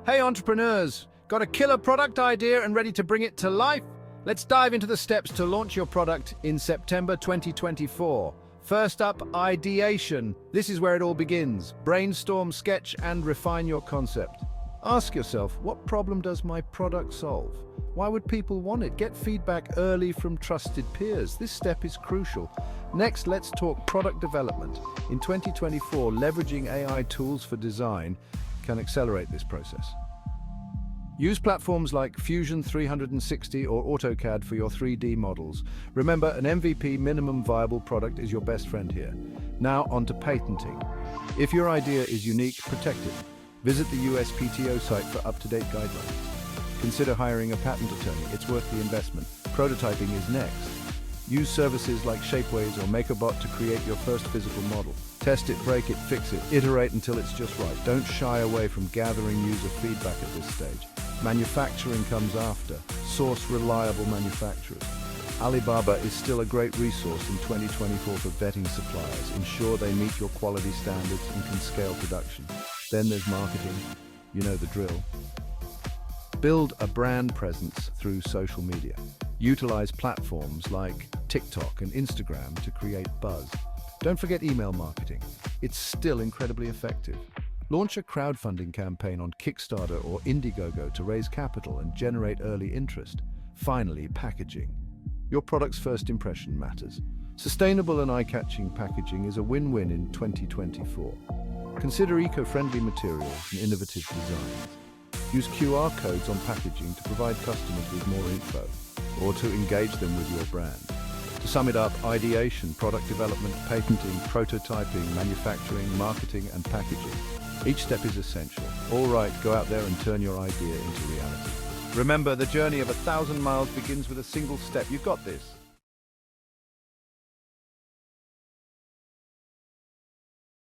Hey entrepreneurs, got a killer product idea and ready to bring it to life? Let's dive into the steps to launch your product in September 2024. First up, ideation. This is where it all begins. Brainstorm, sketch, and refine your concept. Ask yourself, what problem does my product solve? Why would people want it? Get feedback early from trusted peers. This step is crucial. Next, let's talk product development. In 2024, leveraging AI tools for design can accelerate this process. Use platforms like Fusion 360 or AutoCAD for your 3D models. Remember, an MVP, minimum viable product, is your best friend here. Now on to patenting. If your idea is unique, protect it. Visit the USPTO site for up-to-date guidelines. Consider hiring a patent attorney. It's worth the investment. Prototyping is next. Use services like Shapeways or MakerBot to create your first physical model. Test it, break it, fix it, iterate until it's just right. Don't shy away from gathering user feedback at this stage. Manufacturing comes after. Source reliable manufacturers. Alibaba is still a great resource in 2024 for vetting suppliers. Ensure they meet your quality standards and can scale production. Then there's marketing. You know the drill. Build a brand presence through social media. Utilize platforms like TikTok and Instagram to create buzz. Don't forget email marketing. It's still incredibly effective. Launch a crowdfunding campaign on Kickstarter or Indiegogo to raise capital and generate early interest. Finally, packaging. Your product's first impression matters. Sustainable and eye-catching packaging is a win-win in 2024. Consider eco-friendly materials and innovative designs. Use QR codes on packaging to provide customers with more info or to engage them with your brand. To sum it up, ideation, product development, patenting, prototyping, manufacturing, marketing, and packaging. Each step is essential. All right, go out there and turn your idea into reality. Remember, the journey of 1,000 miles begins with a single step. You've got this.